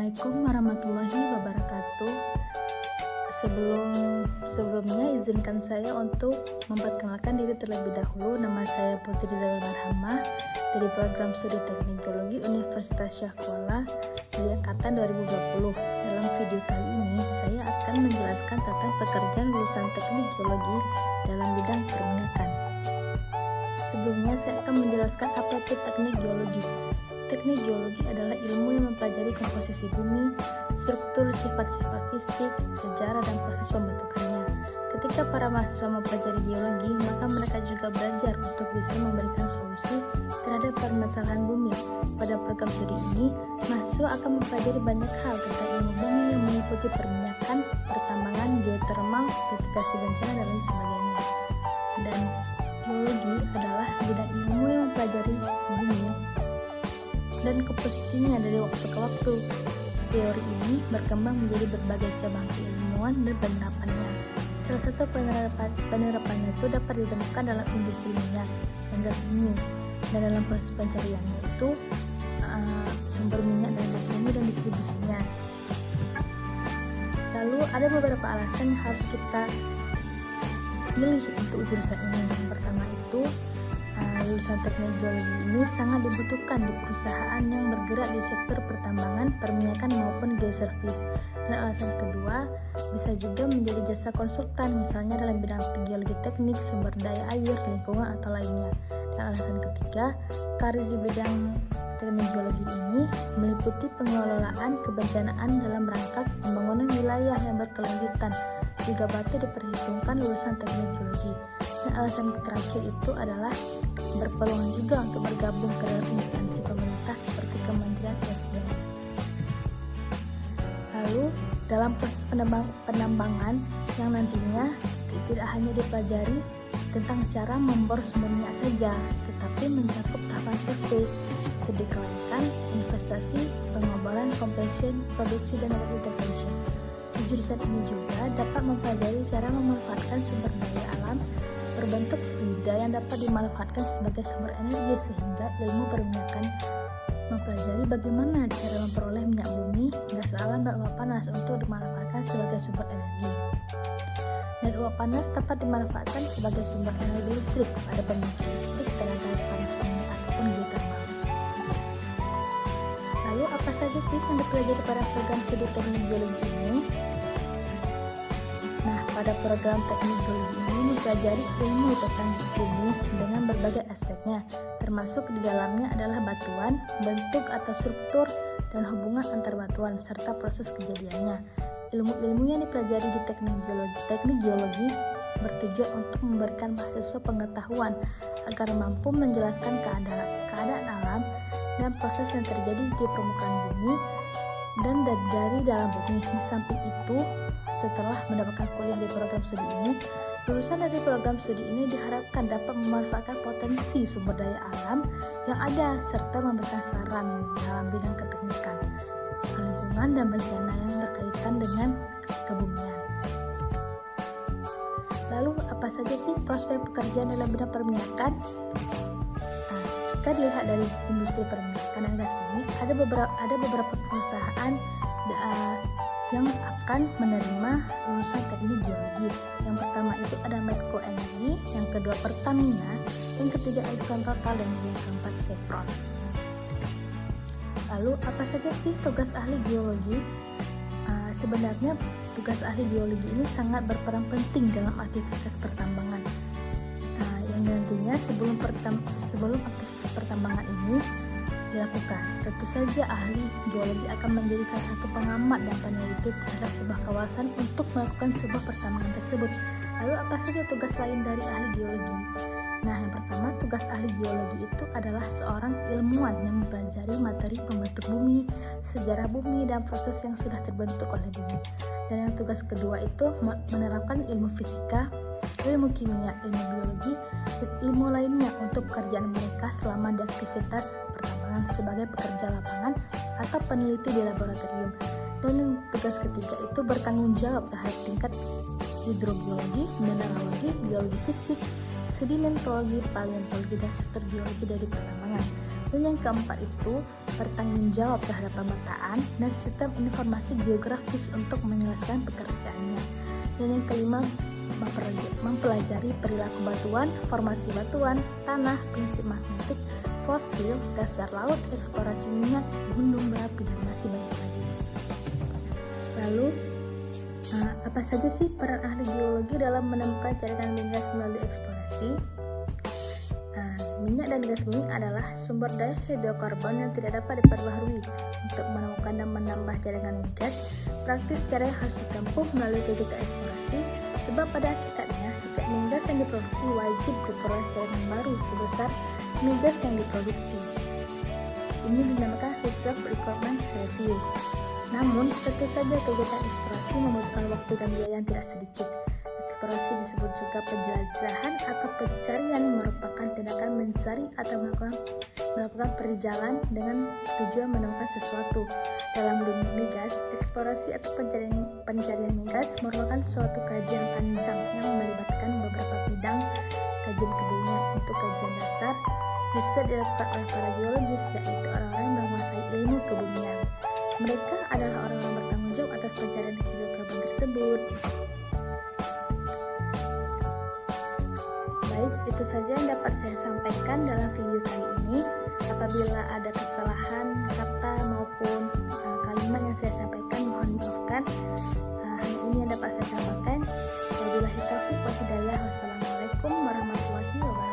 Assalamualaikum warahmatullahi wabarakatuh. Sebelumnya izinkan saya untuk memperkenalkan diri terlebih dahulu. Nama saya Putri Zahira Marhamah dari program studi Teknik Geologi Universitas Syah Kuala dari angkatan 2020. Dalam video kali ini saya akan menjelaskan tentang pekerjaan lulusan Teknik Geologi dalam bidang perminyakan. Sebelumnya saya akan menjelaskan apa itu teknik geologi. Teknik geologi adalah ilmu yang mempelajari komposisi bumi, struktur, sifat-sifat fisik, sejarah, dan proses pembentukannya. Ketika para mahasiswa mempelajari geologi, maka mereka juga belajar untuk bisa memberikan solusi terhadap permasalahan bumi. Pada program studi ini, mahasiswa akan mempelajari banyak hal tentang ilmu bumi yang meliputi perminyakan, pertambangan, geotermal, mitigasi bencana, dan lain sebagainya. Dan geologi adalah bidang ilmu yang mempelajari bumi dan komposisinya dari waktu ke waktu. Teori ini berkembang menjadi berbagai cabang keilmuan dan penerapannya. Salah satu penerapannya itu dapat ditemukan dalam industri minyak dan gas bumi, dan dalam proses pencariannya itu sumber minyak dan gas bumi dan distribusinya. Lalu ada beberapa alasan yang harus kita pilih untuk jurusan ini. Yang pertama itu lulusan teknik geologi ini sangat dibutuhkan di perusahaan yang bergerak di sektor pertambangan, perminyakan maupun geoservice. Dan alasan kedua, bisa juga menjadi jasa konsultan, misalnya dalam bidang geologi teknik, sumber daya air, lingkungan, atau lainnya. Dan alasan ketiga, karir di bidang teknik geologi ini meliputi pengelolaan kebencanaan dalam rangka pembangunan wilayah yang berkelanjutan. Juga patut diperhitungkan lulusan teknik geologi. Dan alasan terakhir itu adalah berpeluang juga untuk bergabung ke dalam instansi pemerintah seperti Kementerian SDM. Lalu dalam proses penambangan yang nantinya tidak hanya dipelajari tentang cara membor sumber minyak saja, tetapi mencakup tahapan survei, studi kelaikan, investasi, pengoboran, compression, produksi, dan intervention. Di jurusan ini juga dapat mempelajari cara memanfaatkan sumber daya alam berbentuk fluida yang dapat dimanfaatkan sebagai sumber energi, sehingga ilmu perminyakan mempelajari bagaimana cara memperoleh minyak bumi, gas alam, dan uap panas untuk dimanfaatkan sebagai sumber energi. Dan uap panas dapat dimanfaatkan sebagai sumber energi listrik pada pembangkit listrik tenaga panas bumi ataupun geotermal. Lalu apa saja sih yang dipelajari pada program studi teknik geologi ini? Nah, pada program teknik geologi ini mempelajari ilmu tentang bumi dengan berbagai aspeknya, termasuk di dalamnya adalah batuan, bentuk atau struktur, dan hubungan antar batuan, serta proses kejadiannya. Ilmu-ilmu yang dipelajari di teknik geologi bertujuan untuk memberikan mahasiswa pengetahuan agar mampu menjelaskan keadaan alam dan proses yang terjadi di permukaan bumi dan dari dalam bumi. Di samping itu, setelah mendapatkan kuliah di program studi ini, lulusan dari program studi ini diharapkan dapat memanfaatkan potensi sumber daya alam yang ada serta memberikan saran dalam bidang keteknikan, lingkungan, dan bencana yang berkaitan dengan kebumian. Lalu apa saja sih prospek pekerjaan dalam bidang perminyakan? Nah, jika dilihat dari industri perminyakan dan gas bumi, ada beberapa perusahaan yang akan menerima lulusan teknik geologi. Yang pertama itu ada Medco Energy, yang kedua Pertamina, yang ketiga Exxon Total, dan yang keempat Chevron. Lalu apa saja sih tugas ahli geologi? Sebenarnya tugas ahli geologi ini sangat berperan penting dalam aktivitas pertambangan. Yang nantinya sebelum aktivitas pertambangan ini dilakukan, tentu saja ahli geologi akan menjadi salah satu pengamat dan peneliti terhadap sebuah kawasan untuk melakukan sebuah pertambangan tersebut. Lalu apa saja tugas lain dari ahli geologi? Nah, yang pertama, tugas ahli geologi itu adalah seorang ilmuwan yang mempelajari materi pembentuk bumi, sejarah bumi, dan proses yang sudah terbentuk oleh bumi. Dan yang tugas kedua itu menerapkan ilmu fisika, ilmu kimia, ilmu biologi, dan ilmu lainnya untuk pekerjaan mereka selama di aktivitas pertambangan sebagai pekerja lapangan atau peneliti di laboratorium. Dan tugas ketiga itu bertanggung jawab terhadap tingkat hidrogeologi, mineralogi, biologi fisik, sedimentologi, paleontologi, dan struktur geologi dari pertambangan. Dan yang keempat itu bertanggung jawab terhadap pemetaan dan sistem informasi geografis untuk menyelesaikan pekerjaannya. Dan yang kelima, mempelajari perilaku batuan, formasi batuan, tanah, prinsip magnetik, fosil, dasar laut, eksplorasi minyak, gunung berapi, dan masih banyak lagi. Lalu, apa saja sih peran ahli geologi dalam menemukan jaringan migas melalui eksplorasi? Minyak dan gas bumi adalah sumber daya hidrokarbon yang tidak dapat diperbaharui. Untuk menemukan dan menambah jaringan migas, praktis cara yang harus ditempuh melalui kegiatan eksplorasi, sebab pada hakikatnya setiap migas yang diproduksi wajib diperoleh jaringan baru sebesar migas yang diproduksi. Ini dinamakan reserve requirement review. Namun, tentu saja kegiatan eksplorasi membutuhkan waktu dan biaya yang tidak sedikit. Eksplorasi disebut juga penjelajahan atau pencarian, merupakan tindakan mencari atau melakukan perjalanan dengan tujuan menemukan sesuatu. Dalam dunia migas, eksplorasi atau pencarian migas merupakan suatu kajian panjang yang melibatkan beberapa bidang kajian kebumian. Untuk kajian dasar bisa dilakukan oleh para geologis, yaitu orang-orang yang menguasai ilmu kebumian. Mereka adalah orang-orang bertanggung jawab atas pencarian hidrokarbon tersebut. Baik, itu saja yang dapat saya sampaikan dalam video kali ini. Apabila ada kesalahan kata maupun kalimat yang saya sampaikan, mohon dimaafkan. Hal ini yang dapat saya sampaikan. Wabillahi taufiq wal hidayah. Wassalamualaikum warahmatullahi wabarakatuh.